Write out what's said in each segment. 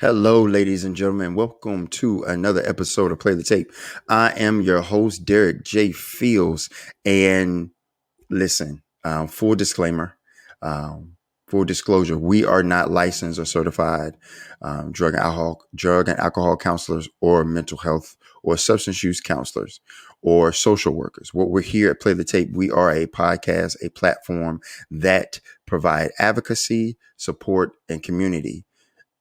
Hello, ladies and gentlemen. Welcome to another episode of Play the Tape. I am your host, Derek J. Fields. And listen, full disclaimer, full disclosure, we are not licensed or certified drug and alcohol counselors or mental health or substance use counselors or social workers. What we're here at Play the Tape, we are a podcast, a platform that provide advocacy, support, and community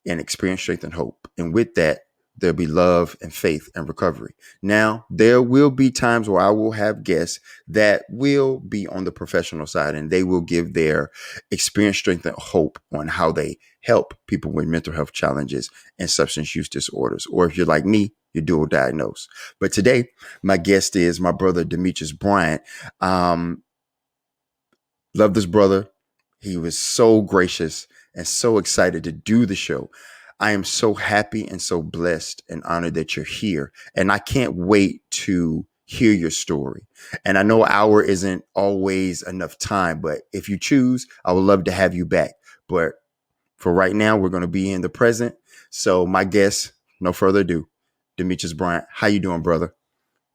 and experience strength and hope. And with that, there'll be love and faith and recovery. Now, there will be times where I will have guests that will be on the professional side and they will give their experience, strength, and hope on how they help people with mental health challenges and substance use disorders. Or if you're like me, you're dual diagnosed. But today, my guest is my brother, Demetrios Bryant. Love this brother. He was so gracious and so excited to do the show. I am so happy and so blessed and honored that you're here. And I can't wait to hear your story. And I know an hour isn't always enough time, but if you choose, I would love to have you back. But for right now, we're going to be in the present. So my guest, no further ado, Demetrios Bryant. How you doing, brother?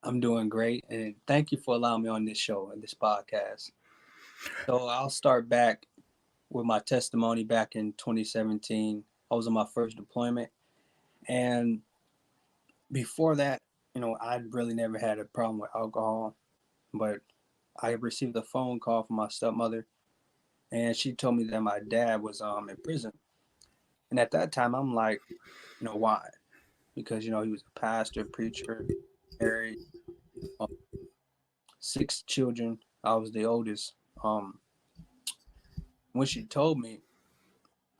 I'm doing great, and thank you for allowing me on this show and this podcast. So I'll start back with my testimony back in 2017. I was on my first deployment, and before that, I really never had a problem with alcohol, but I received a phone call from my stepmother, and she told me that my dad was in prison. And at that time, I'm like, why? Because he was a pastor, preacher, married, um, 6 children. I was the oldest. When she told me,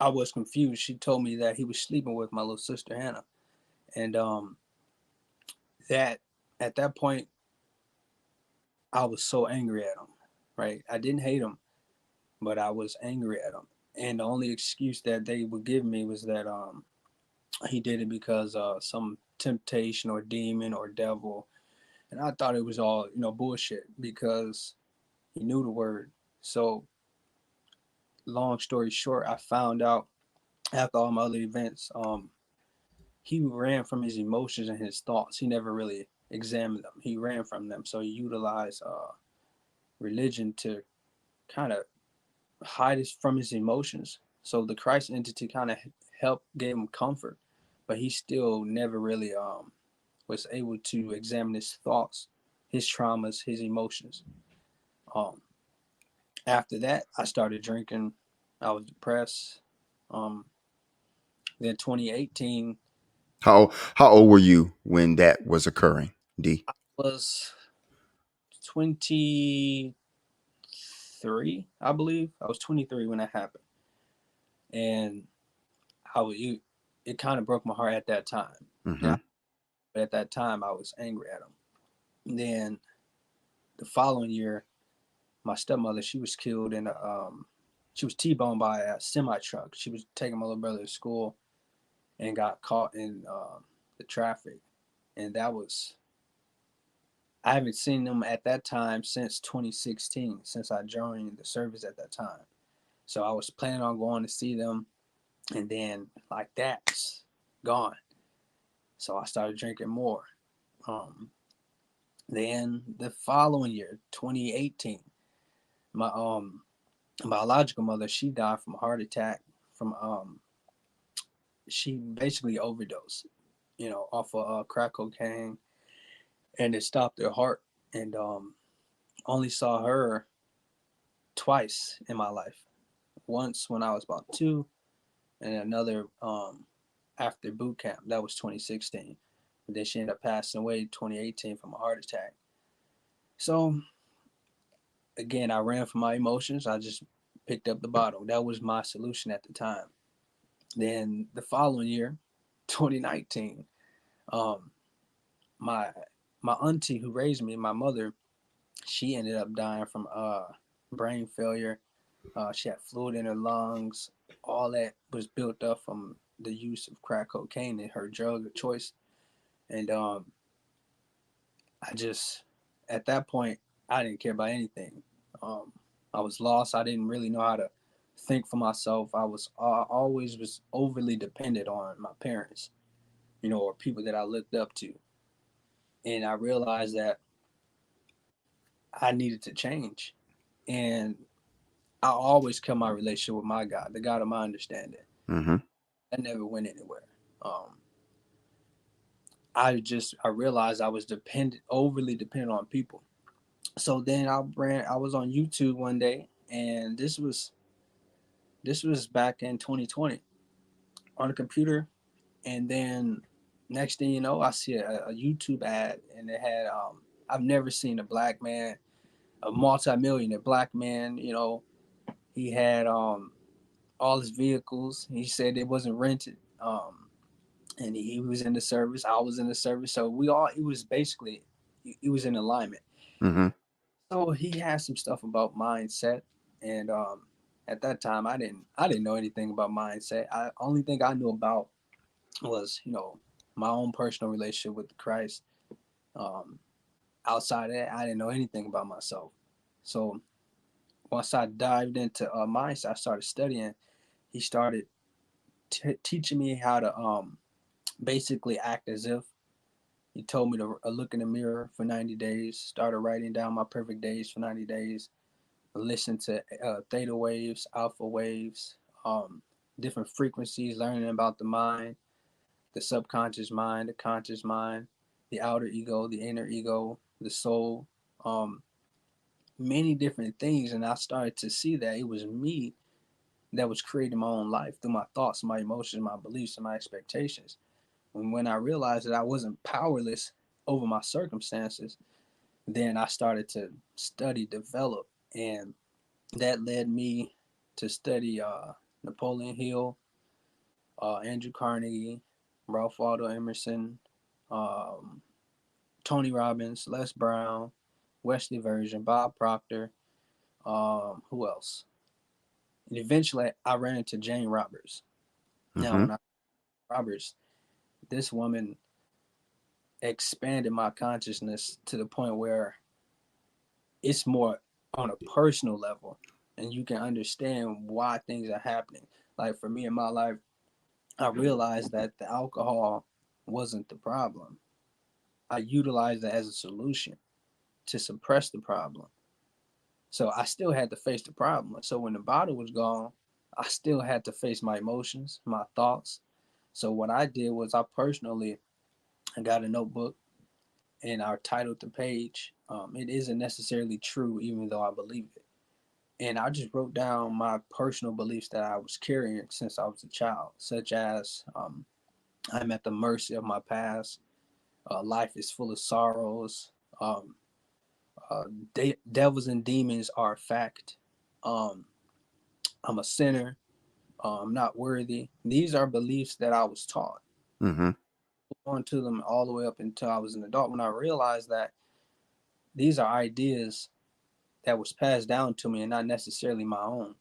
I was confused. She told me that he was sleeping with my little sister Hannah, and that at that point I was so angry at him. Right, I didn't hate him, but I was angry at him. And the only excuse that they would give me was that he did it because some temptation or demon or devil, and I thought it was all bullshit because he knew the word. So long story short, I found out after all my other events, he ran from his emotions and his thoughts. He never really examined them. He ran from them. So he utilized religion to kind of hide from his emotions. So the Christ entity kind of helped, gave him comfort, but he still never really was able to examine his thoughts, his traumas, his emotions. Um, After that, I started drinking. I was depressed. Um, then 2018 How old were you when that was occurring, D? was 23, I believe. I was 23 when that happened, and I was, it kind of broke my heart at that time. Mm-hmm. Now, but at that time, I was angry at him. Then the following year, my stepmother, she was killed in she was T-boned by a semi truck. She was taking my little brother to school and got caught in the traffic, and that was, I haven't seen them at that time since 2016, since I joined the service at that time. So I was planning on going to see them, and then like that's gone. So I started drinking more. Um, then the following year, 2018, my biological mother, she died from a heart attack. From she basically overdosed, off of crack cocaine, and it stopped her heart. And only saw her twice in my life. Once when I was about 2, and another after boot camp. That was 2016. But then she ended up passing away 2018 from a heart attack. So again, I ran from my emotions. I just picked up the bottle. That was my solution at the time. Then the following year, 2019, um, my my auntie who raised me, my mother, she ended up dying from brain failure. She had fluid in her lungs. All that was built up from the use of crack cocaine and her drug of choice. And I just, at that point, I didn't care about anything. Um, I was lost. I didn't really know how to think for myself. I always was overly dependent on my parents, or people that I looked up to, and I realized that I needed to change. And I always kept my relationship with my God, the God of my understanding. Mm-hmm. That never went anywhere. Um, I realized I was overly dependent on people. So then I was on YouTube one day, and this was back in 2020 on a computer, and then next thing you know, I see a YouTube ad, and it had I've never seen a black man, a multi-millionaire black man. He had all his vehicles. He said it wasn't rented. And he was in the service. I was in the service. So it was basically, it was in alignment. Mm-hmm. So he had some stuff about mindset, and at that time I didn't know anything about mindset. I only thing I knew about was my own personal relationship with Christ. Um, Outside of that, I didn't know anything about myself. So once I dived into mindset, I started studying. He started teaching me how to basically act as if. He told me to look in the mirror for 90 days, started writing down my perfect days for 90 days, listen to theta waves, alpha waves, um, different frequencies, learning about the mind, the subconscious mind, the conscious mind, the outer ego, the inner ego, the soul, um, many different things. And I started to see that it was me that was creating my own life through my thoughts, my emotions, my beliefs, and my expectations. And when I realized that I wasn't powerless over my circumstances, then I started to study, develop, and that led me to study Napoleon Hill, Andrew Carnegie, Ralph Waldo Emerson, um, Tony Robbins, Les Brown, Wesley Virgin, Bob Proctor. Who else? And eventually, I ran into Jane Roberts. Now, Mm-hmm. when I Roberts, this woman expanded my consciousness to the point where it's more on a personal level, and you can understand why things are happening. Like for me in my life, I realized that the alcohol wasn't the problem. I utilized it as a solution to suppress the problem. So I still had to face the problem. So when the bottle was gone, I still had to face my emotions, my thoughts. So what I did was I got a notebook and I titled the page. It isn't necessarily true, even though I believe it. And I just wrote down my personal beliefs that I was carrying since I was a child, such as I'm at the mercy of my past. Life is full of sorrows. Um, uh, Devils and demons are a fact. Um, I'm a sinner. I'm not worthy. These are beliefs that I was taught. Mm-hmm. On to them all the way up until I was an adult. When I realized that these are ideas that was passed down to me and not necessarily my own,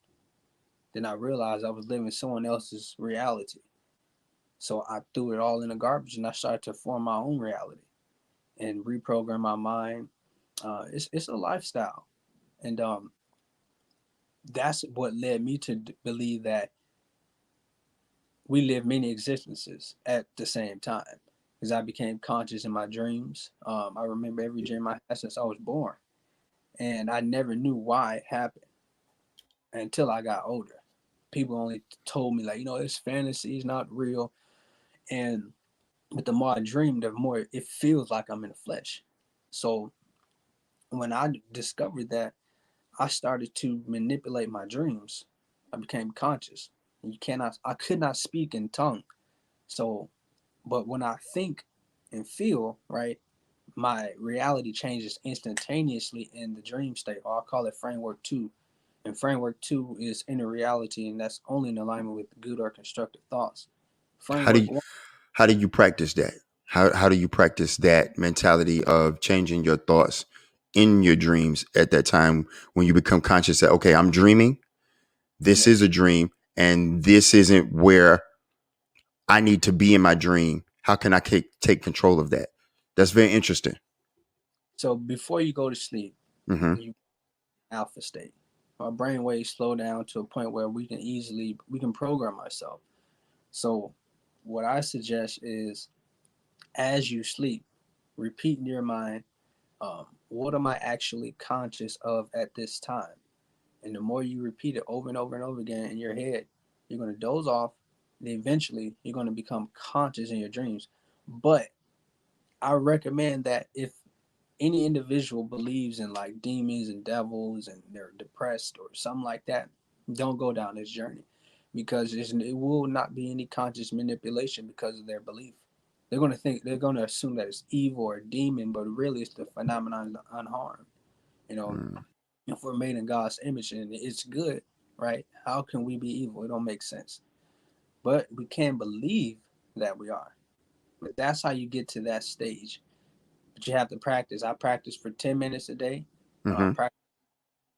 then I realized I was living someone else's reality. So I threw it all in the garbage and I started to form my own reality and reprogram my mind. It's a lifestyle, and that's what led me to believe that we live many existences at the same time. Because I became conscious in my dreams. I remember every dream I had since I was born, and I never knew why it happened until I got older. People only told me like, it's fantasy, it's not real. And but the more I dream, the more it feels like I'm in the flesh. So when I discovered that, I started to manipulate my dreams. I became conscious. I could not speak in tongue. So, but when I think and feel, right, my reality changes instantaneously in the dream state, or I call it framework two. And framework two is inner reality, and that's only in alignment with good or constructive thoughts. How do Framework you one, how do you practice that? How do you practice that mentality of changing your thoughts in your dreams at that time when you become conscious that, okay, I'm dreaming. This yeah. is a dream, and this isn't where I need to be in my dream. How can I take control of that? That's very interesting. So before you go to sleep, Mm-hmm. you alpha state. our brain waves slow down to a point where we can program ourselves. So what I suggest is, as you sleep, repeat in your mind, what am I actually conscious of at this time? And the more you repeat it over and over and over again in your head, you're going to doze off. And eventually, you're going to become conscious in your dreams. But I recommend that if any individual believes in like demons and devils and they're depressed or something like that, don't go down this journey, because it will not be any conscious manipulation because of their belief. They're going to assume that it's evil or a demon, but really it's the phenomenon of unharmed. You know, Mm. if we're made in God's image and it's good, right? How can we be evil? It don't make sense. But we can believe that we are. But that's how you get to that stage. But you have to practice. I practice for 10 minutes a day. Hmm. Practice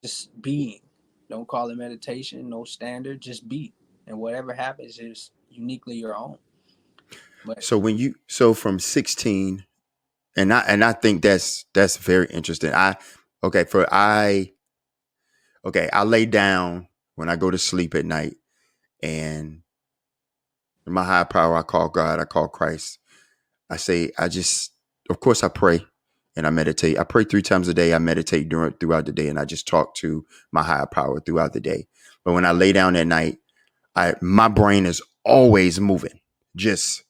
just being. Don't call it meditation, no standard, just be. And whatever happens is uniquely your own. But So from 16, and I think that's very interesting. I lay down when I go to sleep at night, and my higher power, I call God, I call Christ. Of course, I pray and I meditate. I pray 3 times a day. I meditate throughout the day, and I just talk to my higher power throughout the day. But when I lay down at night, my brain is always moving, just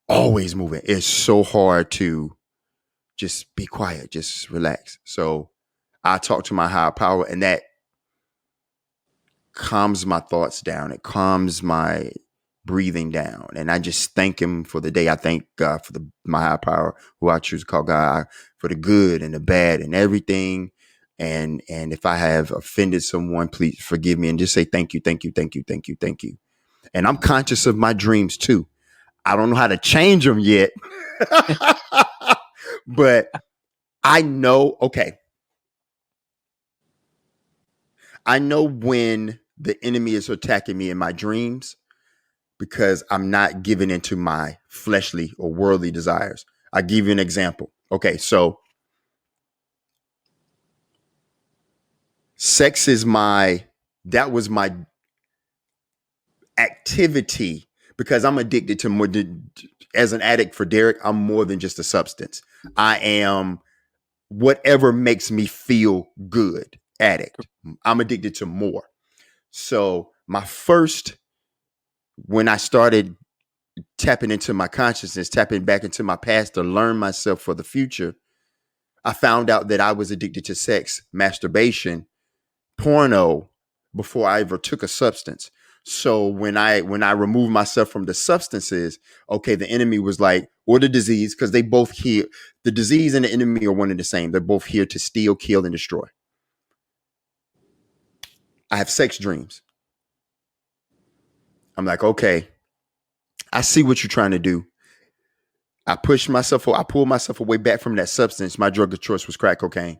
always moving. It's so hard to just be quiet, just relax. So I talk to my higher power, and that calms my thoughts down. It calms my breathing down. And I just thank him for the day. I thank God for my higher power, who I choose to call God, for the good and the bad and everything. And if I have offended someone, please forgive me, and just say thank you, thank you, thank you, thank you, thank you. And I'm conscious of my dreams too. I don't know how to change them yet. But I know, okay, I know when the enemy is attacking me in my dreams, because I'm not giving into my fleshly or worldly desires. I give you an example. Okay, so sex is that was my activity, because I'm addicted to more. As an addict for Derek, I'm more than just a substance. I am whatever makes me feel good addict. I'm addicted to more. So when I started tapping into my consciousness, tapping back into my past to learn myself for the future, I found out that I was addicted to sex, masturbation, porno before I ever took a substance. So when I removed myself from the substances, okay, the enemy was like, or the disease, because they both here, the disease and the enemy are one and the same. They're both here to steal, kill, and destroy. I have sex dreams. I'm like, okay, I see what you're trying to do. I pulled myself away back from that substance. My drug of choice was crack cocaine.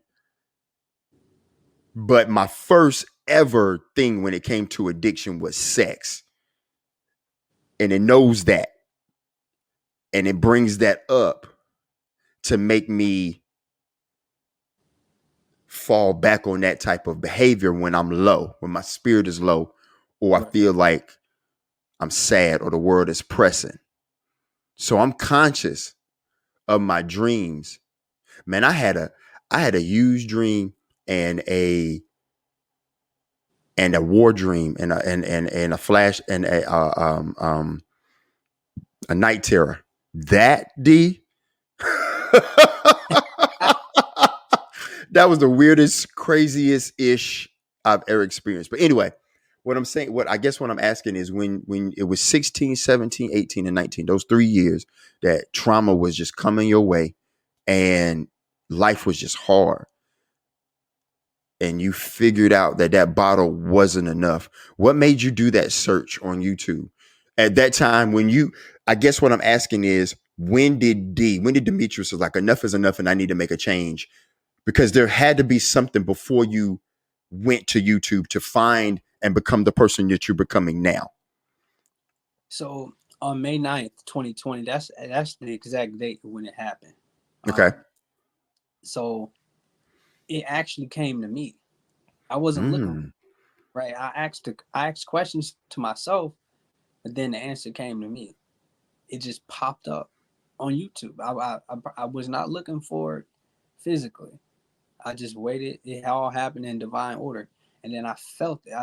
But my first ever thing when it came to addiction was sex. And it knows that. And it brings that up to make me fall back on that type of behavior when I'm low, when my spirit is low, or I right. feel like I'm sad or the world is pressing. So I'm conscious of my dreams. Man, I had a huge dream and a war dream and a flash and a night terror. That D that was the weirdest, craziest ish I've ever experienced. But anyway, what I'm asking is, when it was 16, 17, 18, and 19, those 3 years that trauma was just coming your way and life was just hard, and you figured out that bottle wasn't enough. What made you do that search on YouTube at that time? I guess what I'm asking is, when did Demetrios was like, enough is enough and I need to make a change? Because there had to be something before you went to YouTube to find and become the person that you're becoming now. So on May 9th, 2020, that's the exact date when it happened. Okay. So it actually came to me. I wasn't looking Mm. right. I asked questions to myself, but then the answer came to me. It just popped up on YouTube. I was not looking for it physically. I just waited. It all happened in divine order, and then I felt it.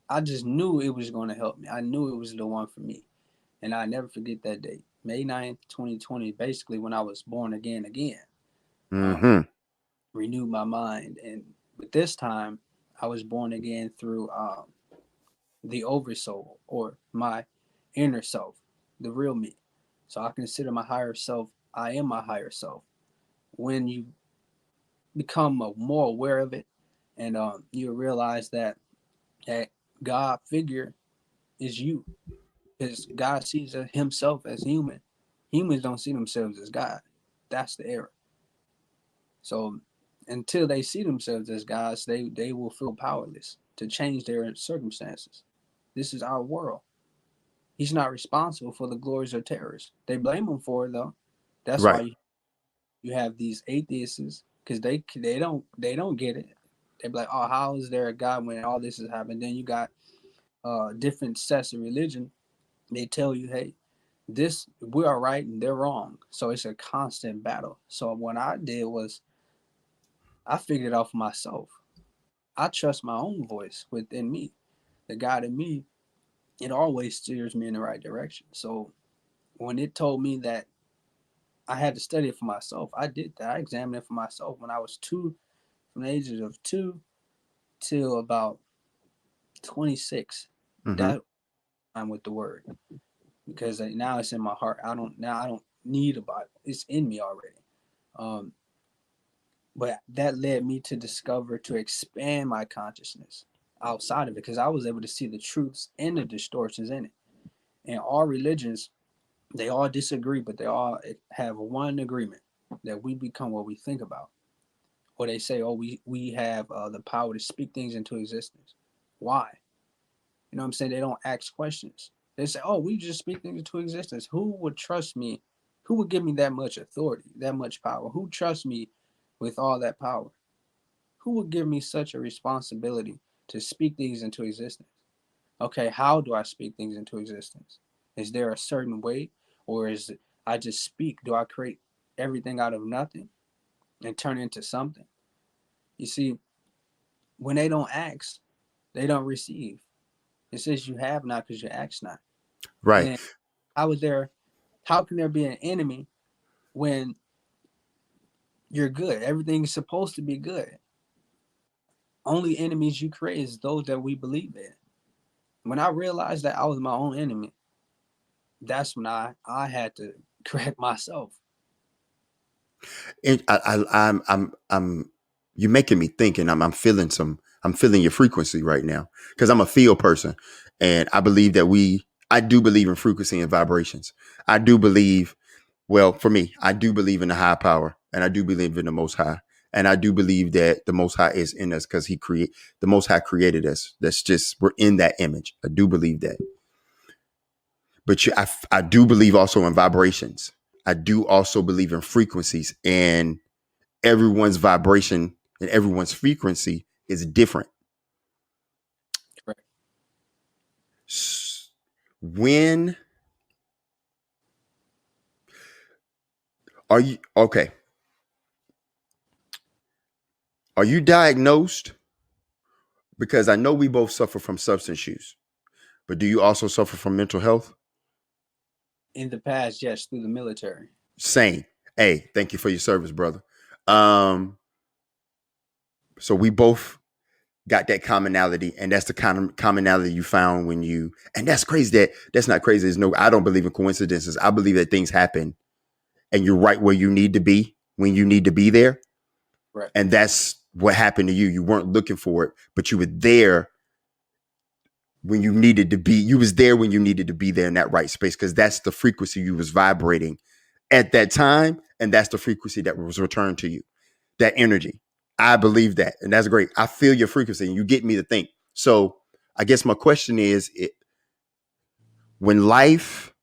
I just knew it was going to help me. I knew it was the one for me, and I never forget that date, May 9th, 2020. Basically, when I was born again, um, Hmm. renewed my mind, and but this time I was born again through the oversoul or my inner self, the real me. So I consider my higher self. I am my higher self. When you become more aware of it, and you realize that God figure is you, because God sees himself as human. Humans don't see themselves as God. That's the error. So until they see themselves as gods, they will feel powerless to change their circumstances. This is our world. He's not responsible for the glories or terrors. They blame him for it though. That's why Right. you have these atheists, because they don't get it. They be like, oh, how is there a God when all this has happened? Then you got different sets of religion. They tell you, hey, this we are right and they're wrong. So it's a constant battle. So what I did was I figured it out for myself. I trust my own voice within me. The God in me, it always steers me in the right direction. So when it told me that I had to study it for myself, I did that. I examined it for myself when I was two, from the ages of 2 till about 26. Hmm. That I'm with the word, because now it's in my heart. I don't need a Bible. It's in me already. Um, but that led me to discover, to expand my consciousness outside of it, because I was able to see the truths and the distortions in it. And all religions, they all disagree, but they all have one agreement, that we become what we think about. Or they say, oh, we have the power to speak things into existence. Why? You know what I'm saying? They don't ask questions. They say, oh, we just speak things into existence. Who would trust me? Who would give me that much authority, that much power? Who trusts me with all that power? Who would give me such a responsibility to speak things into existence? Okay, how do I speak things into existence? Is there a certain way, or is it I just speak? Do I create everything out of nothing and turn it into something? You see, when they don't ask, they don't receive. It says you have not because you ask not. Right. And how is there? How can there be an enemy when you're good? Everything's supposed to be good. Only enemies you create is those that we believe in. When I realized that I was my own enemy, that's when I had to correct myself. I'm you're making me think, and I'm feeling your frequency right now because I'm a feel person, and I do believe in frequency and vibrations. I do believe, well, for me, I do believe in the high power, and I do believe in the Most High, and I do believe that the Most High is in us because the Most High created us. That's just we're in that image. I do believe that, but I do believe also in vibrations. I do also believe in frequencies, and everyone's vibration and everyone's frequency is different. Correct. When are you okay? Are you diagnosed? Because I know we both suffer from substance use, but do you also suffer from mental health? In the past, yes, through the military. Same. Hey, thank you for your service, brother. Um, so we both got that commonality, and that's the kind of commonality you found when you. And that's crazy. That's not crazy. There's no. I don't believe in coincidences. I believe that things happen, and you're right where you need to be when you need to be there. Right. And that's what happened to you. You weren't looking for it, but you were there when you needed to be. You was there when you needed to be there in that right space because that's the frequency you was vibrating at that time, and that's the frequency that was returned to you. That energy. I believe that, and that's great. I feel your frequency, and you get me to think. So, I guess my question is: when life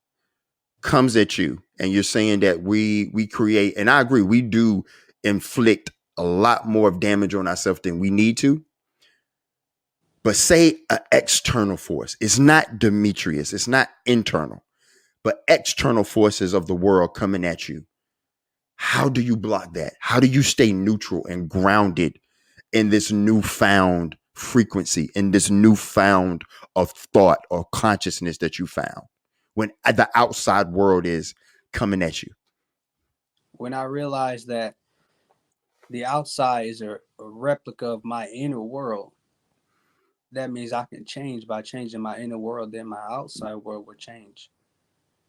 comes at you, and you're saying that we create, and I agree, we do inflict a lot more of damage on ourselves than we need to. But say an external force. It's not Demetrius. It's not internal, but external forces of the world coming at you. How do you block that? How do you stay neutral and grounded in this newfound frequency, in this newfound of thought or consciousness that you found when the outside world is coming at you? When I realized that the outside is a replica of my inner world, that means I can change. By changing my inner world, then my outside world will change.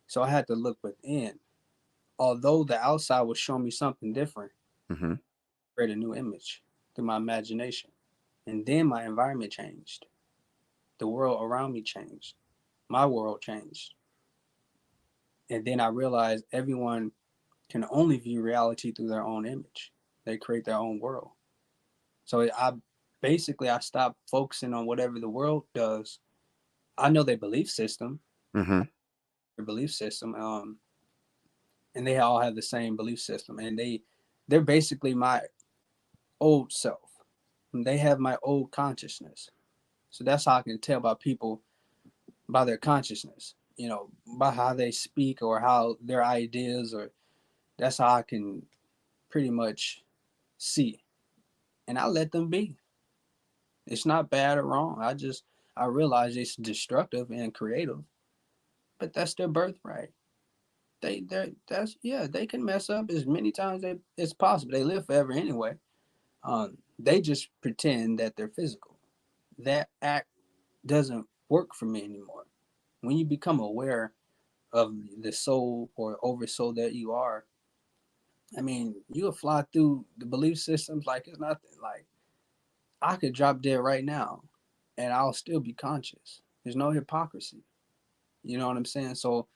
So I had to look within. Although the outside was showing me something different, Mm-hmm. create a new image through my imagination. And then my environment changed. The world around me changed. My world changed. And then I realized everyone can only view reality through their own image. They create their own world. So I stopped focusing on whatever the world does. I know Mm-hmm. their belief system, and they all have the same belief system, and they're basically my old self. They have my old consciousness. So that's how I can tell about people by their consciousness, by how they speak or how their ideas, or that's how I can pretty much see. And I let them be. It's not bad or wrong. I realize it's destructive and creative, but that's their birthright. They can mess up as many times as possible. They live forever anyway. They just pretend that they're physical. That act doesn't work for me anymore. When you become aware of the soul or oversoul that you are, I mean, you'll fly through the belief systems like it's nothing. Like I could drop dead right now and I'll still be conscious. There's no hypocrisy. You know what I'm saying? So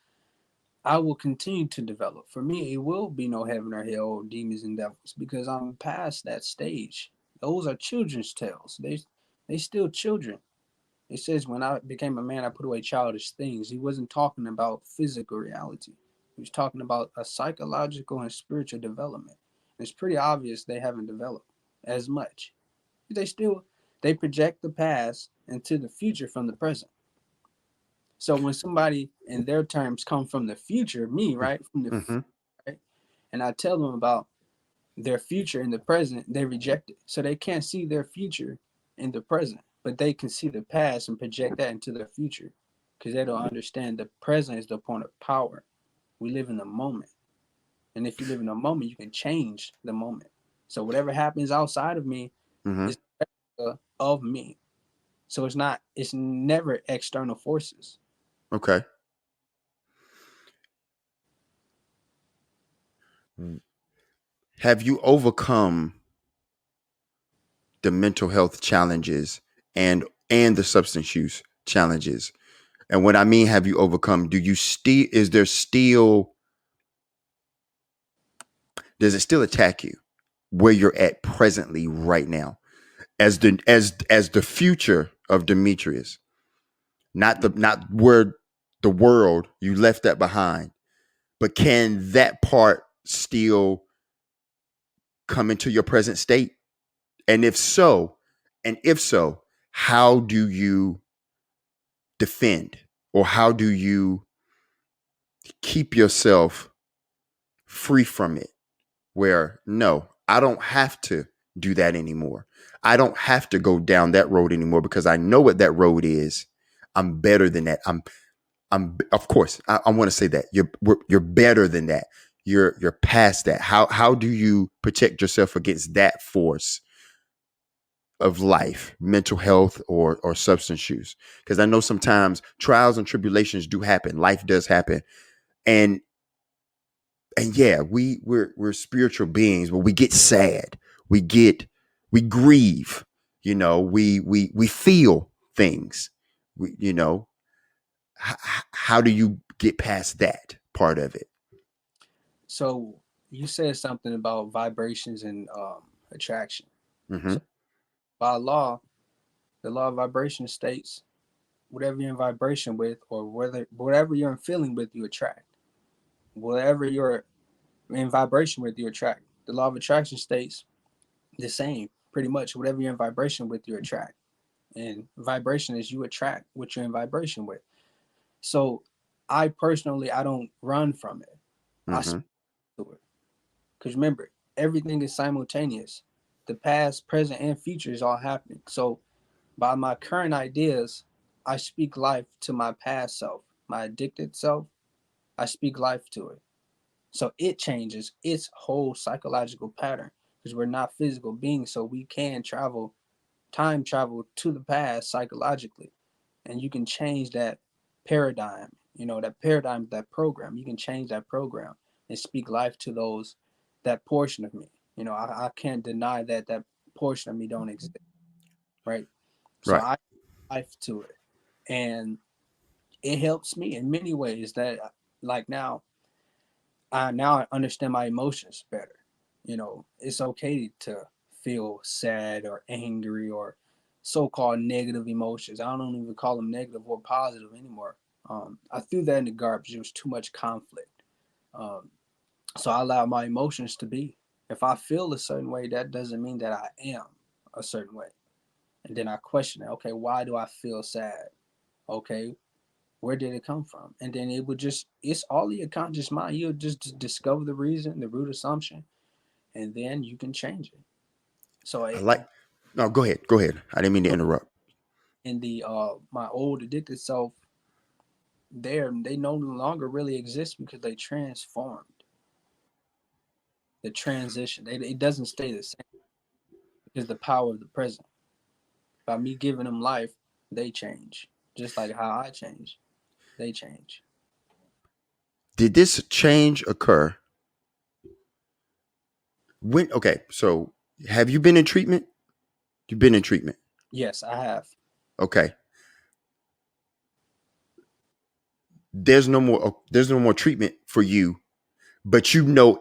I will continue to develop. For me, it will be no heaven or hell or demons and devils because I'm past that stage. Those are children's tales. They still children. It says when I became a man, I put away childish things. He wasn't talking about physical reality. He was talking about a psychological and spiritual development. And it's pretty obvious they haven't developed as much. They still they project the past into the future from the present. So when somebody in their terms come from the future, me, right, from the Mm-hmm. right, and I tell them about their future in the present, they reject it. So they can't see their future in the present, but they can see the past and project that into their future because they don't understand the present is the point of power. We live in the moment. And if you live in the moment, you can change the moment. So whatever happens outside of me Mm-hmm. is of me. So it's never external forces. Okay. Have you overcome the mental health challenges and the substance use challenges? And what I mean, have you overcome? Do you still? Is there still? Does it still attack you where you're at presently right now, as the future of Demetrius, not where the world you left that behind, but can that part still come into your present state? And if so, how do you defend or how do you keep yourself free from it? Where no, I don't have to do that anymore. I don't have to go down that road anymore because I know what that road is. I'm better than that. I'm of course I want to say that you're better than that. You're past that. How do you protect yourself against that force of life, mental health or substance use? Because I know sometimes trials and tribulations do happen. Life does happen. And yeah, we're spiritual beings, but we get sad. We grieve. We feel things. How do you get past that part of it? So you said something about vibrations and attraction. Mm-hmm. So by law, the law of vibration states whatever you're in vibration with, or whatever you're in feeling with, you attract. Whatever you're in vibration with, you attract. The law of attraction states the same, pretty much. Whatever you're in vibration with, you attract. And vibration is you attract what you're in vibration with. So I personally, I don't run from it. I speak Mm-hmm. to it. Because remember, everything is simultaneous. The past, present, and future is all happening. So by my current ideas, I speak life to my past self, my addicted self. I speak life to it. So it changes its whole psychological pattern because we're not physical beings. So we can travel, time travel to the past psychologically. And you can change that paradigm, that paradigm, that program. You can change that program and speak life to that portion of me. I can't deny that that portion of me don't exist, right? So Right. I life to it. And it helps me in many ways that like now I understand my emotions better. It's okay to feel sad or angry or so-called negative emotions. I don't even call them negative or positive anymore. I threw that in the garbage. It was too much conflict. Um, so I allow my emotions to be. If I feel a certain way, that doesn't mean that I am a certain way. And then I question it. Okay, why do I feel sad? Okay, where did it come from? And then it's all your conscious mind. You'll just discover the reason, the root assumption, and then you can change it. So I like. No, go ahead. Go ahead. I didn't mean to interrupt. in the my old addicted self, they no longer really exist because they transformed. The transition, it doesn't stay the same because the power of the present. By me giving them life, they change. Just like how I change, they change. Did this change occur when? Okay, so have you been in treatment? You've been in treatment. Yes, I have. Okay. There's no more. There's no more treatment for you. But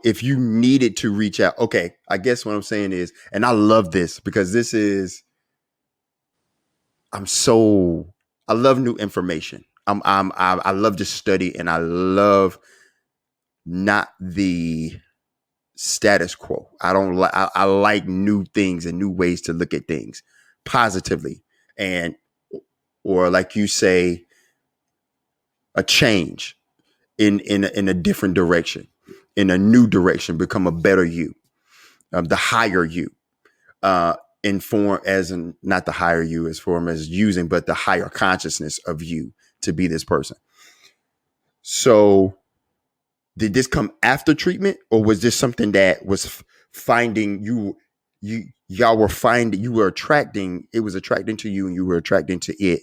if you needed to reach out, okay. I guess what I'm saying is, and I love this because this is. I'm so. I love new information. I love to study, and I love not the status quo. I don't like. I like new things and new ways to look at things positively, and or like you say, a change in a different direction, in a new direction, become a better you, the higher you, inform as in not the higher you as form as using, but the higher consciousness of you to be this person. So did this come after treatment, or was this something that was finding you? Y'all were finding, you were attracting, it was attracting to you and you were attracting to it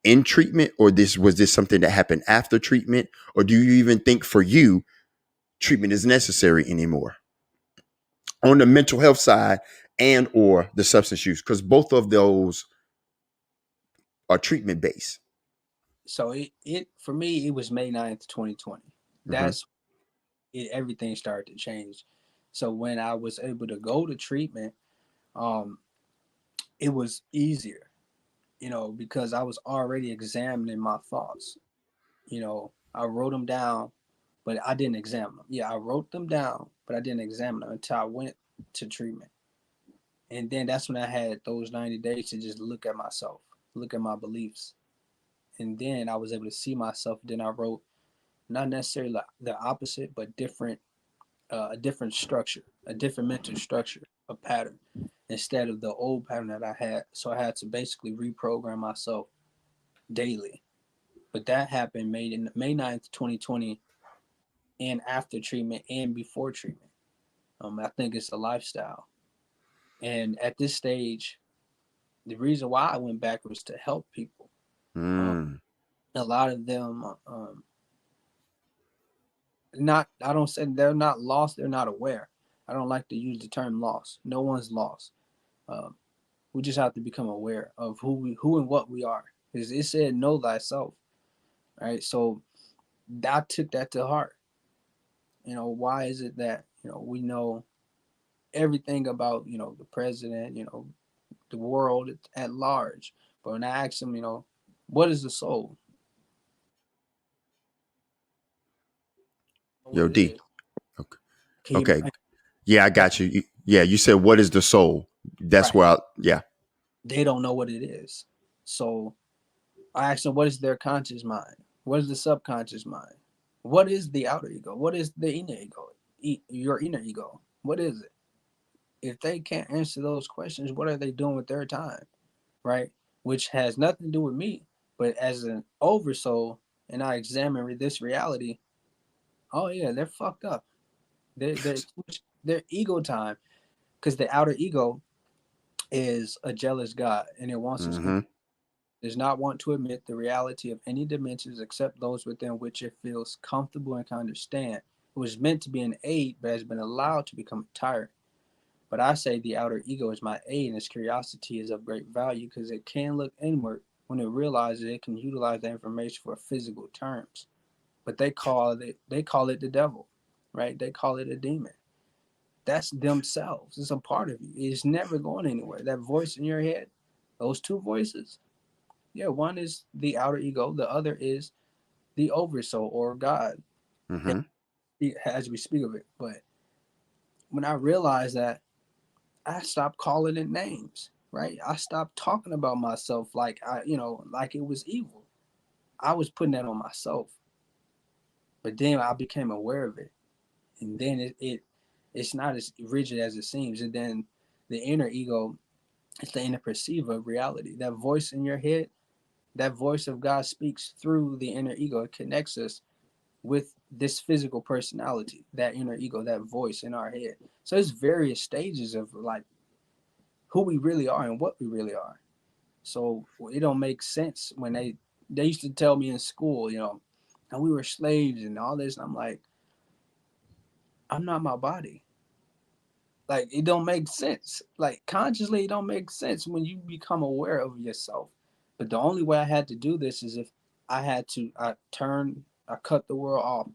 in treatment, or this was this something that happened after treatment, or do you even think for you treatment is necessary anymore on the mental health side and or the substance use, because both of those are treatment based. So it for me it was May 9th, 2020. Mm-hmm. That's it. Everything started to change. So when I was able to go to treatment, um, it was easier, because I was already examining my thoughts. I wrote them down, but I didn't examine them. Yeah, I wrote them down, but I didn't examine them until I went to treatment. And then that's when I had those 90 days to just look at myself, look at my beliefs. And then I was able to see myself. Then I wrote not necessarily the opposite, but different, a different structure, a different mental structure, a pattern instead of the old pattern that I had. So I had to basically reprogram myself daily. But that happened May 9th, 2020, and after treatment and before treatment. I think it's a lifestyle. And at this stage, the reason why I went back was to help people. Um, Mm. a lot of them, not I don't say they're not lost, they're not aware. I don't like to use the term lost. No one's lost. Um, we just have to become aware of who and what we are. Because it said know thyself, right? So I took that to heart. Why is it that we know everything about the president, the world at large, but when I ask them, what is the soul? What Yo, it D. is? Okay. Can you Okay. Yeah, I like got you. Yeah, you said what is the soul? That's Right. where yeah. They don't know what it is. So I asked them, what is their conscious mind? What is the subconscious mind? What is the outer ego? What is the inner ego? Your inner ego. What is it? If they can't answer those questions, what are they doing with their time? Right? Which has nothing to do with me. But as an oversoul, and I examine this reality, oh yeah, they're fucked up. They're ego time, because the outer ego is a jealous God, and it wants us Mm-hmm. does not want to admit the reality of any dimensions except those within which it feels comfortable and can understand. It was meant to be an aid, but has been allowed to become a tyrant. But I say the outer ego is my aid, and its curiosity is of great value because it can look inward when it realizes it can utilize that information for physical terms. But they call it the devil, right? They call it a demon. That's themselves. It's a part of you. It's never going anywhere. That voice in your head, those two voices, yeah, one is the outer ego, the other is the oversoul or God, Mm-hmm. as we speak of it. But when I realized that, I stopped calling it names, right? I stopped talking about myself like like it was evil. I was putting that on myself, but then I became aware of it, and then it's not as rigid as it seems. And then the inner ego is the inner perceiver of reality. That voice in your head, that voice of God speaks through the inner ego. It connects us with this physical personality, that inner ego, that voice in our head. So there's various stages of like who we really are and what we really are. So it don't make sense when they used to tell me in school, and we were slaves and all this. And I'm like, I'm not my body. Like it don't make sense. Like consciously, it don't make sense when you become aware of yourself. But the only way I had to do this is if I cut the world off.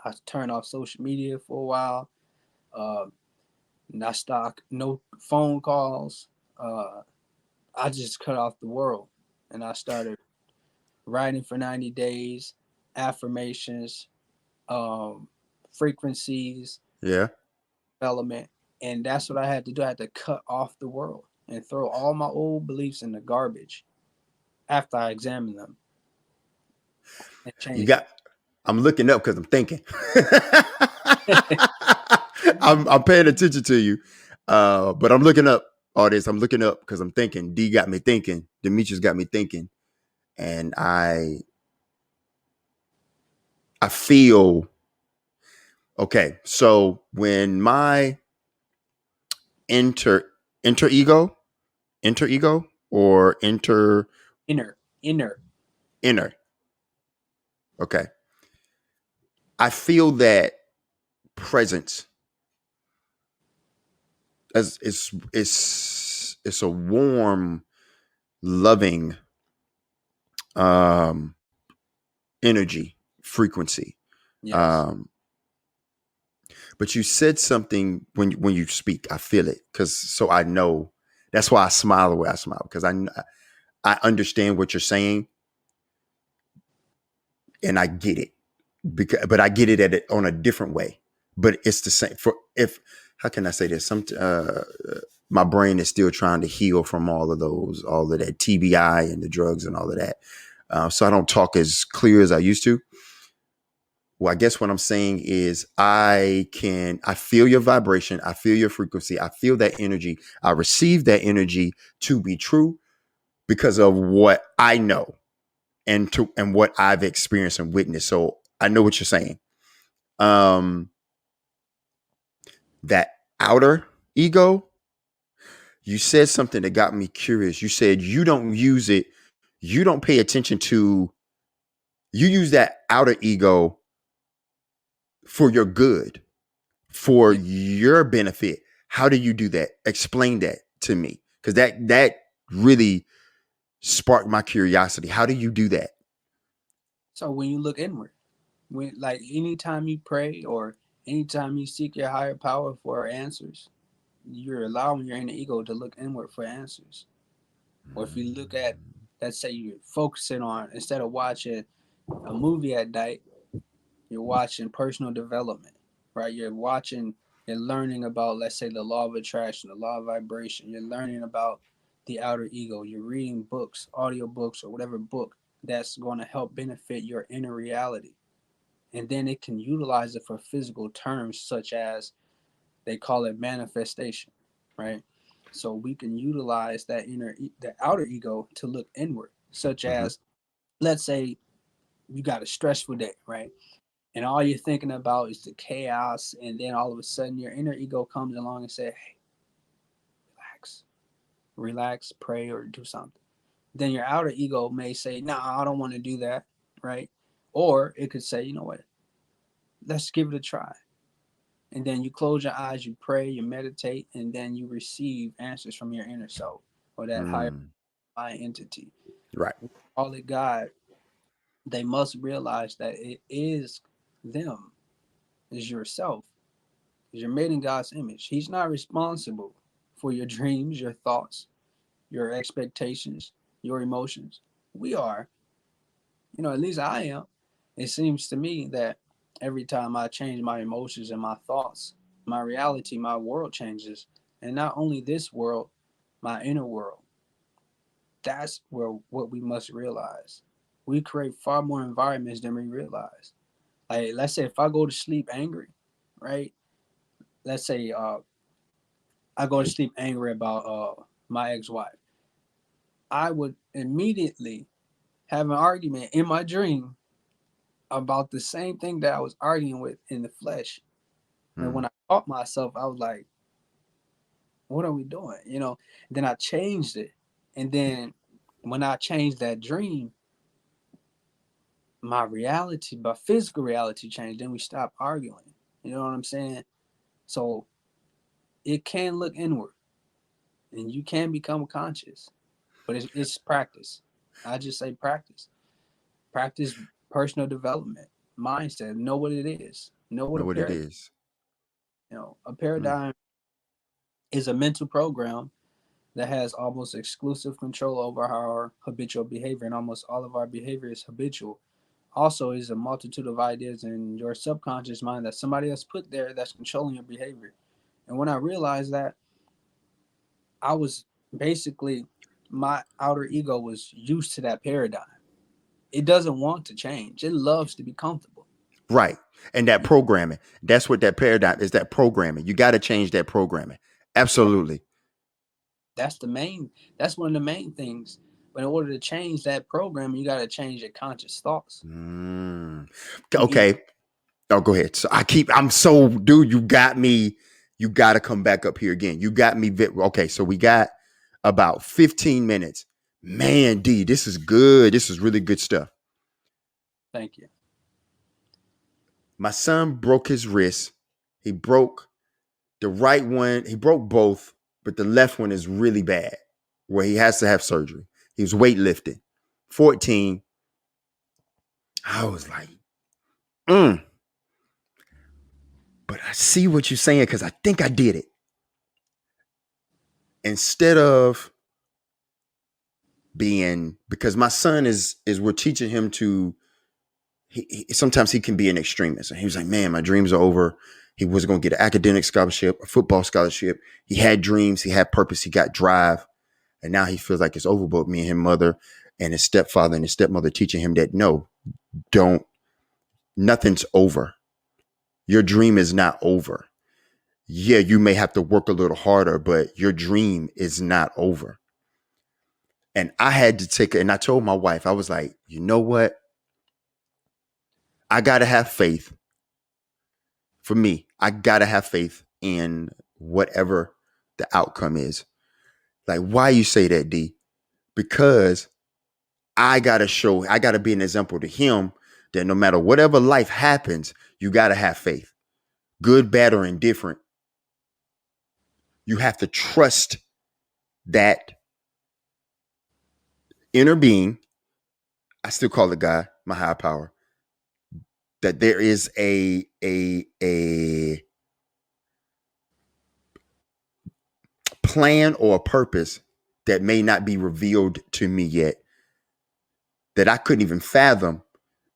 I turned off social media for a while. Uh, Not stock, no phone calls. Uh, I just cut off the world, and I started writing for 90 days, affirmations, um, frequencies, Yeah. development, and that's what I had to do. I had to cut off the world and throw all my old beliefs in the garbage after I examined them and You changed got I'm looking up because I'm thinking. I'm paying attention to you. But I'm looking up all this. I'm looking up because I'm thinking. D got me thinking. Demetrios got me thinking. And I feel okay. So when my inter inter ego, inter ego or inner. inner, okay. I feel that presence as it's a warm, loving um energy frequency. Yes. Um but you said something when you speak, I feel it because so I know that's why I smile the way I smile because I understand what you're saying and I get it because but I get it on a different way. But it's the same for if how can I say this? My brain is still trying to heal from all of that TBI and the drugs and all of that. So I don't talk as clear as I used to. Well, I guess what I'm saying is I feel your vibration. I feel your frequency. I feel that energy. I receive that energy to be true because of what I know and what I've experienced and witnessed. So I know what you're saying. Um, that outer ego, you said something that got me curious. You said you don't use it, you don't pay attention to, you use that outer ego for your good, for Yeah. your benefit. How do you do that? Explain that to me. Because that really sparked my curiosity. How do you do that? So when you look inward, when like anytime you pray or anytime you seek your higher power for answers, you're allowing your inner ego to look inward for answers. Or if you look at, let's say you're focusing on, instead of watching a movie at night, you're watching personal development, right? You're watching You're learning about, let's say, the law of attraction, the law of vibration. You're learning about the outer ego. You're reading books, audio books, or whatever book that's going to help benefit your inner reality. And then it can utilize it for physical terms, such as they call it manifestation, right? So we can utilize the outer ego to look inward, such Mm-hmm. as, let's say, you got a stressful day, right? And all you're thinking about is the chaos, and then all of a sudden your inner ego comes along and say, "Hey, relax, relax, pray, or do something." Then your outer ego may say, "Nah, I don't want to do that," right? Or it could say, "You know what? Let's give it a try." And then you close your eyes, you pray, you meditate, and then you receive answers from your inner self or that higher Mm. mind entity. Right. Call it God. They must realize that it is them, is yourself. You're made in God's image. He's not responsible for your dreams, your thoughts, your expectations, your emotions. We are. At least I am. It seems to me that every time I change my emotions and my thoughts, my reality, my world changes. And not only this world, my inner world. That's where what we must realize. We create far more environments than we realize. Like, let's say if I go to sleep angry, right? Let's say I go to sleep angry about my ex-wife. I would immediately have an argument in my dream about the same thing that I was arguing with in the flesh. And Mm. when I caught myself, I was like, "What are we doing?" Then I changed it, and then when I changed that dream, my reality, my physical reality changed. Then we stopped arguing. You know what I'm saying? So it can look inward, and you can become conscious, but it's practice. I just say practice. Practice personal development, mindset. Know what it is. Know what Know a what it paradigm. is. A Mm. paradigm is a mental program that has almost exclusive control over our habitual behavior, and almost all of our behavior is habitual. Also, is a multitude of ideas in your subconscious mind that somebody else put there that's controlling your behavior. And when I realized that, I was basically, my outer ego was used to that paradigm. It doesn't want to change. It loves to be comfortable. Right. And that programming, that's what that paradigm is, that programming. You got to change that programming. Right. Absolutely. That's the main. That's one of the main things. But in order to change that program, you got to change your conscious thoughts. Mm. You either Okay. Oh, go ahead. So I'm so, dude, you got to come back up here again. You got me. Okay. So we got about 15 minutes. Man, D, this is good. This is really good stuff. thank you. My son broke his wrist. He broke the right one. He broke both, but the left one is really bad where he has to have surgery. He was weightlifting. 14. I was like, mm. But I see what you're saying because I think I did it. Instead of being, because my son is we're teaching him to, sometimes he can be an extremist. And he was like, man, my dreams are over. He was going to get an academic scholarship, a football scholarship. He had dreams, he had purpose, he got drive. And now he feels like it's over. But me and his mother and his stepfather and his stepmother teaching him that no, don't, nothing's over. Your dream is not over. Yeah, you may have to work a little harder, but your dream is not over. And I had to take it. And I told my wife, I was like, you know what? I got to have faith. For me, I got to have faith in whatever the outcome is. Like, why you say that, D? Because I got to be an example to him that no matter whatever life happens, you got to have faith. Good, bad, or indifferent. You have to trust that inner being. I still call it God, my higher power. That there is a plan or a purpose that may not be revealed to me yet, that I couldn't even fathom,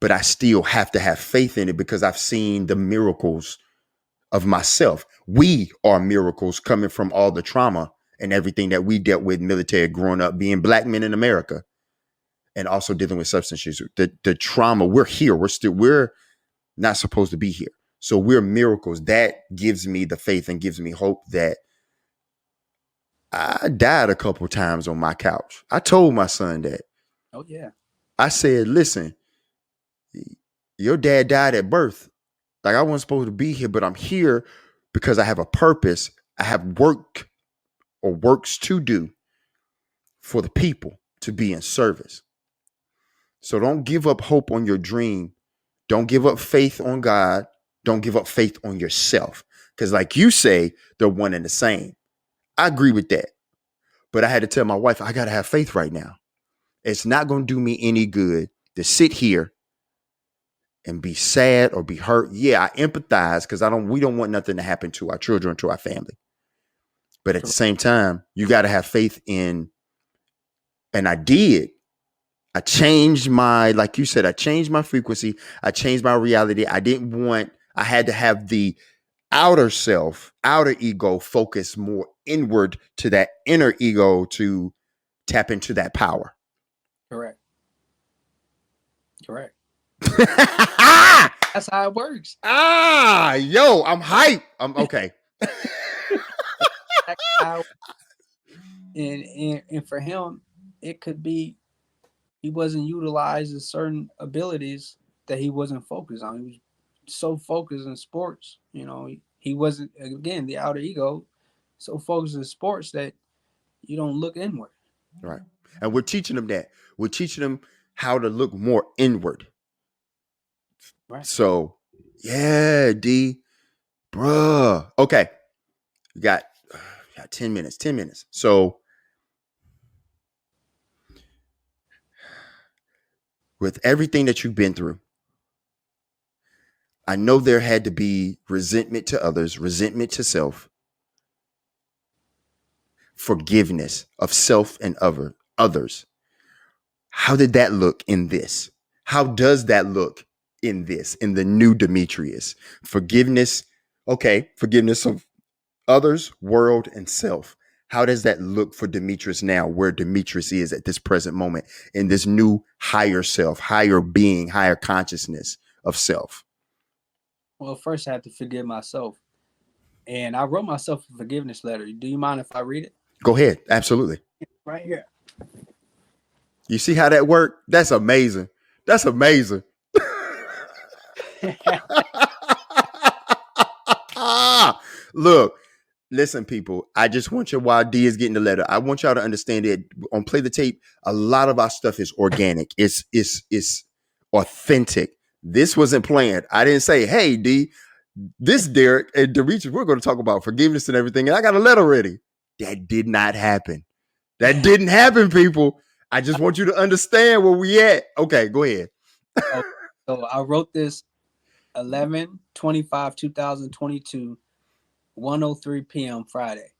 but I still have to have faith in it because I've seen the miracles of myself. We are miracles coming from all the trauma and everything that we dealt with military growing up, being black men in America, and also dealing with substance use. The trauma, we're here. We're not supposed to be here. So we're miracles. That gives me the faith and gives me hope that I died a couple times on my couch. I told my son that. Oh yeah. I said, listen, your dad died at birth. Like I wasn't supposed to be here, but I'm here because I have a purpose. I have work or works to do for the people to be in service. So don't give up hope on your dream. Don't give up faith on God. Don't give up faith on yourself. Because, like you say, they're one and the same. I agree with that. But I had to tell my wife, I got to have faith right now. It's not going to do me any good to sit here and be sad or be hurt. Yeah, I empathize because we don't want nothing to happen to our children, to our family. But at the same time, you got to have faith in, and I did. I changed like you said, I changed my frequency. I changed my reality. I had to have the outer self, outer ego focus more inward to that inner ego to tap into that power. Correct. Correct. ah, That's how it works. Yo, I'm hype. I'm okay. And for him, it could be he wasn't utilizing certain abilities that he wasn't focused on. He was so focused in sports, he wasn't, again, the outer ego, so focused in sports that you don't look inward. Right. And we're teaching them that. We're teaching them how to look more inward. Right. So, yeah, D, bruh. Okay. We got 10 minutes. 10 minutes. So, with everything that you've been through, I know there had to be resentment to others, resentment to self, forgiveness of self and others. How did that look in this? How does that look in the new Demetrius? Forgiveness, okay, forgiveness of others, world, and self. How does that look for Demetrius now, where Demetrius is at this present moment in this new higher self, higher being, higher consciousness of self? Well, first I have to forgive myself. And I wrote myself a forgiveness letter. Do you mind if I read it? Go ahead. Absolutely. Right here. You see how that worked? That's amazing. That's amazing. Look, listen, people. I just want you, while D is getting the letter, I want y'all to understand that on Play the Tape, a lot of our stuff is organic. It's authentic. This wasn't planned. I didn't say, hey, D, this Derek and Demetrius, we're going to talk about forgiveness and everything. And I got a letter ready. That did not happen. That didn't happen, people. I just want you to understand where we at. Okay, go ahead. So I wrote this 11/25/2022, 1:03 p.m. Friday.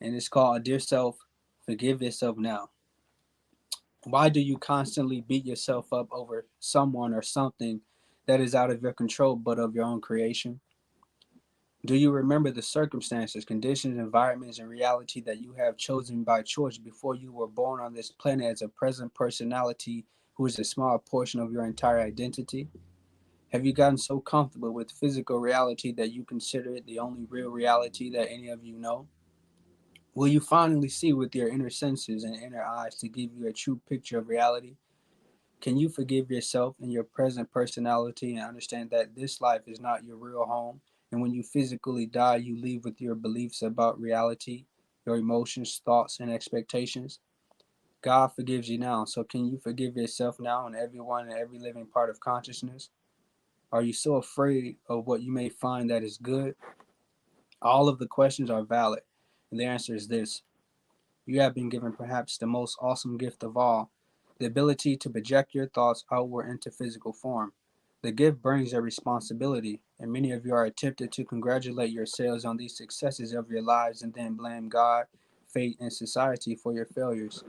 And it's called Dear Self, Forgive Yourself Now. Why do you constantly beat yourself up over someone or something that is out of your control but of your own creation? Do you remember the circumstances, conditions, environments, and reality that you have chosen by choice before you were born on this planet as a present personality who is a small portion of your entire identity? Have you gotten so comfortable with physical reality that you consider it the only real reality that any of you know? Will you finally see with your inner senses and inner eyes to give you a true picture of reality? Can you forgive yourself and your present personality and understand that this life is not your real home? And when you physically die, you leave with your beliefs about reality, your emotions, thoughts, and expectations. God forgives you now. So can you forgive yourself now and everyone and every living part of consciousness? Are you so afraid of what you may find that is good? All of the questions are valid. And the answer is this: you have been given perhaps the most awesome gift of all, the ability to project your thoughts outward into physical form. The gift brings a responsibility, and many of you are tempted to congratulate yourselves on these successes of your lives and then blame God, fate, and society for your failures.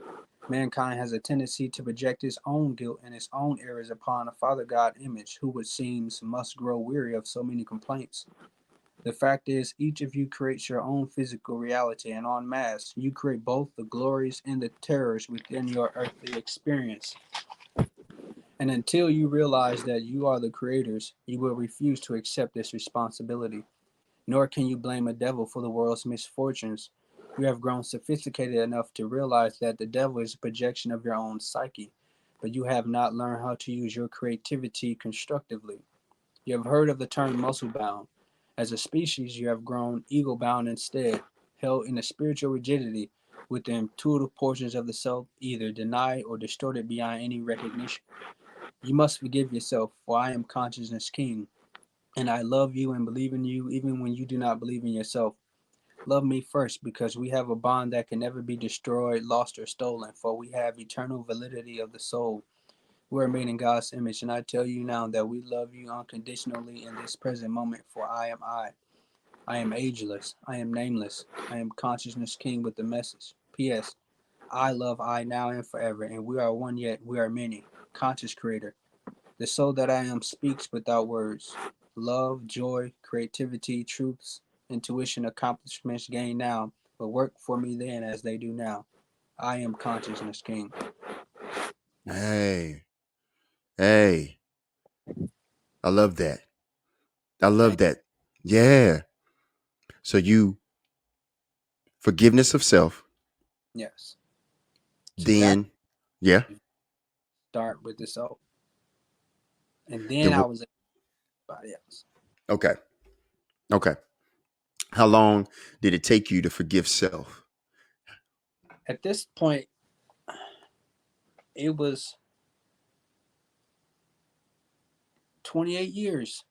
Mankind has a tendency to project its own guilt and its own errors upon a Father God image, who it seems must grow weary of so many complaints. The fact is, each of you creates your own physical reality, and en masse, you create both the glories and the terrors within your earthly experience. And until you realize that you are the creators, you will refuse to accept this responsibility. Nor can you blame a devil for the world's misfortunes. You have grown sophisticated enough to realize that the devil is a projection of your own psyche, but you have not learned how to use your creativity constructively. You have heard of the term muscle bound. As a species, you have grown ego bound instead, held in a spiritual rigidity with the intuitive portions of the self either denied or distorted beyond any recognition. You must forgive yourself, for I am consciousness king, and I love you and believe in you even when you do not believe in yourself. Love me first, because we have a bond that can never be destroyed, lost, or stolen, for we have eternal validity of the soul. We are made in God's image, and I tell you now that we love you unconditionally in this present moment, for I am I. I am ageless. I am nameless. I am consciousness king with the message. P.S. I love I now and forever, and we are one yet we are many. Conscious creator. The soul that I am speaks without words. Love, joy, creativity, truths, intuition, accomplishments gain now, but work for me then as they do now. I am consciousness king. Hey, hey, I love that. I love Thank that. Yeah. So you forgiveness of self, you. Yes. To that, then yeah, start with the soul. And then I then was everybody else. okay, okay. How long did it take you to forgive self? At this point, it was 28 years.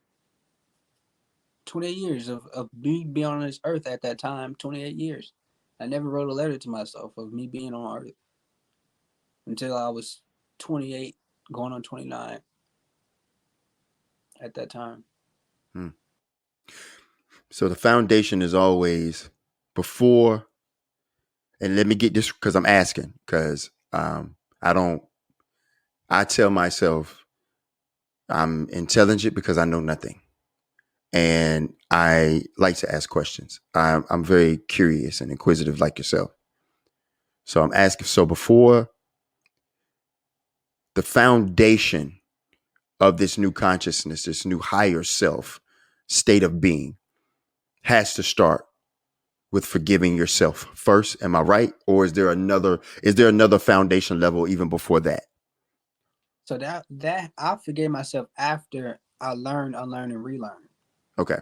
28 years of me being on this earth at that time. 28 years. I never wrote a letter to myself of me being on earth until I was 28, going on 29 at that time. Hmm. So the foundation is always before, and let me get this because I'm asking because I don't. I tell myself I'm intelligent because I know nothing, and I like to ask questions. I'm very curious and inquisitive, like yourself. So I'm asking. So before the foundation of this new consciousness, this new higher self state of being, has to start with forgiving yourself first. Am I right? Or is there another foundation level even before that? So that I forgave myself after I learned, unlearn, and relearn. Okay.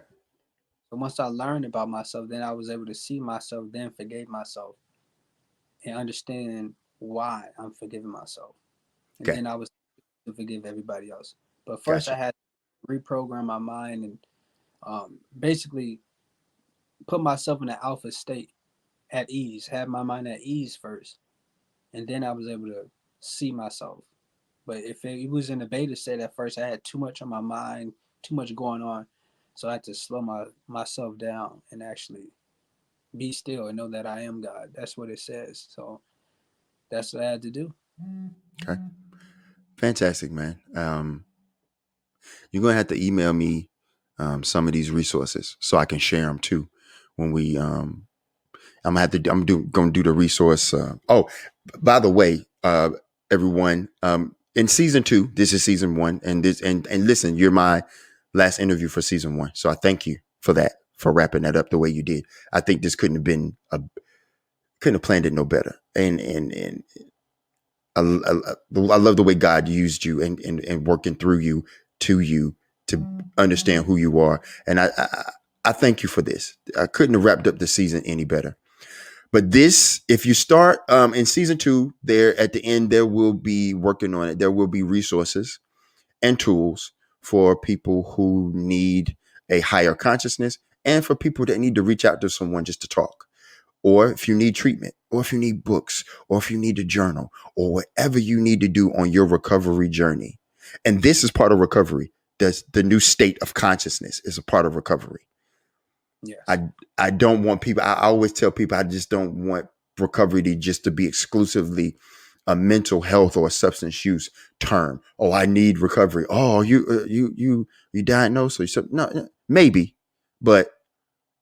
So once I learned about myself, then I was able to see myself, then forgave myself and understand why I'm forgiving myself. And Okay. then I was to forgive everybody else. But first, I Gotcha. had to reprogram my mind and basically put myself in an alpha state at ease, have my mind at ease first, and then I was able to see myself. But if it was in the beta state at first, I had too much on my mind, too much going on, so I had to slow myself down and actually be still and know that I am God. That's what it says. So that's what I had to do. Okay. Fantastic, man. You're gonna have to email me some of these resources so I can share them too. When we, I'm gonna have to. Gonna do the resource. By the way, everyone, in season 2, this is season 1, and this and listen, you're my last interview for season 1, so I thank you for that, for wrapping that up the way you did. I think this couldn't have planned it no better, and I love the way God used you and working through you to you to understand who you are. And I thank you for this. I couldn't have wrapped up the season any better. But this, if you start in season 2, there at the end, there will be working on it. There will be resources and tools for people who need a higher consciousness and for people that need to reach out to someone just to talk, or if you need treatment, or if you need books, or if you need a journal, or whatever you need to do on your recovery journey. And this is part of recovery. The new state of consciousness is a part of recovery. Yes. I don't want people, I always tell people I just don't want recovery to be exclusively a mental health or a substance use term. Oh, I need recovery. Oh, you diagnosed or something. No, maybe, but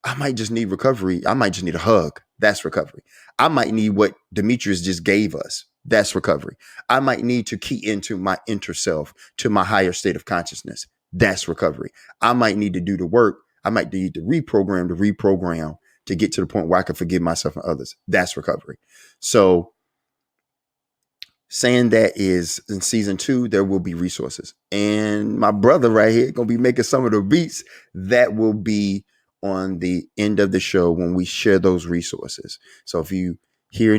I might just need recovery. I might just need a hug. That's recovery. I might need what Demetrius just gave us. That's recovery. I might need to key into my inner self, to my higher state of consciousness. That's recovery. I might need to do the work. I might need to reprogram to get to the point where I can forgive myself and others. That's recovery. So saying that is in season 2, there will be resources. And my brother right here going to be making some of the beats that will be on the end of the show when we share those resources. So if you hear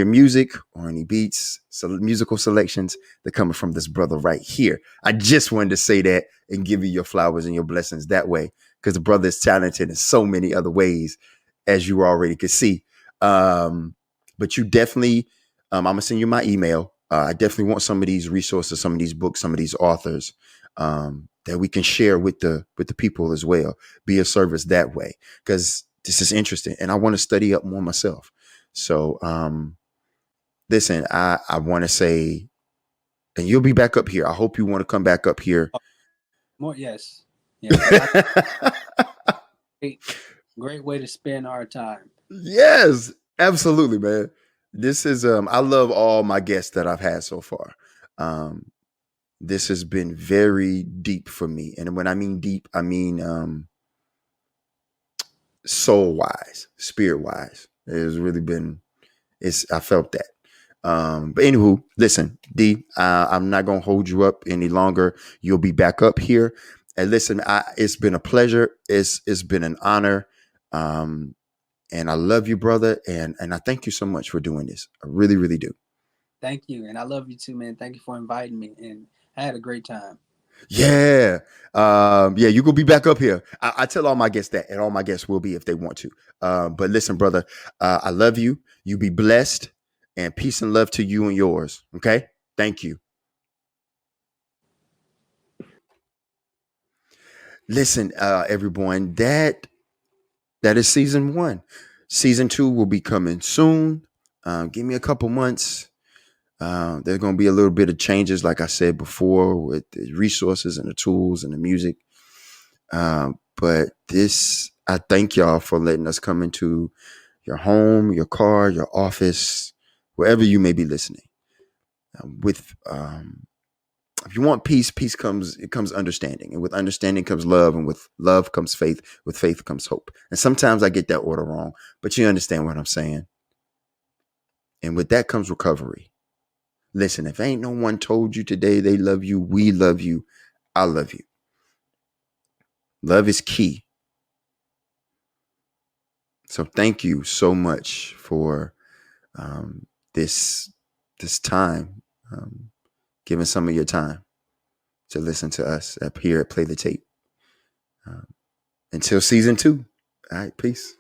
music or any beats, so musical selections, they're coming from this brother right here. I just wanted to say that and give you your flowers and your blessings that way, because the brother is talented in so many other ways, as you already could see. But you definitely, I'm gonna send you my email. I definitely want some of these resources, some of these books, some of these authors that we can share with the people as well. Be a service that way, because this is interesting, and I want to study up more myself. So, listen, I want to say, and you'll be back up here. I hope you want to come back up here. More, yes, yes. Great way to spend our time. Yes, absolutely, man. This is I love all my guests that I've had so far. This has been very deep for me. And when I mean deep, I mean soul wise, spirit wise. It's really been I felt that. But anywho, listen, D, I'm not gonna hold you up any longer. You'll be back up here. And listen, it's been a pleasure. It's been an honor. And I love you, brother. And I thank you so much for doing this. I really, really do. Thank you. And I love you too, man. Thank you for inviting me. And I had a great time. Yeah. Yeah, you gonna be back up here. I tell all my guests that, and all my guests will be if they want to. But listen, brother, I love you. You be blessed, and peace and love to you and yours. Okay? Thank you. Listen, everyone, that is season 1. Season 2 will be coming soon. Give me a couple months. There's going to be a little bit of changes, like I said before, with the resources and the tools and the music. But I thank y'all for letting us come into your home, your car, your office, wherever you may be listening. If you want peace, it comes understanding. And with understanding comes love. And with love comes faith. With faith comes hope. And sometimes I get that order wrong, but you understand what I'm saying. And with that comes recovery. Listen, if ain't no one told you today they love you, we love you, I love you. Love is key. So thank you so much for this time, giving some of your time to listen to us up here at Play the Tape. Until season 2. All right, peace.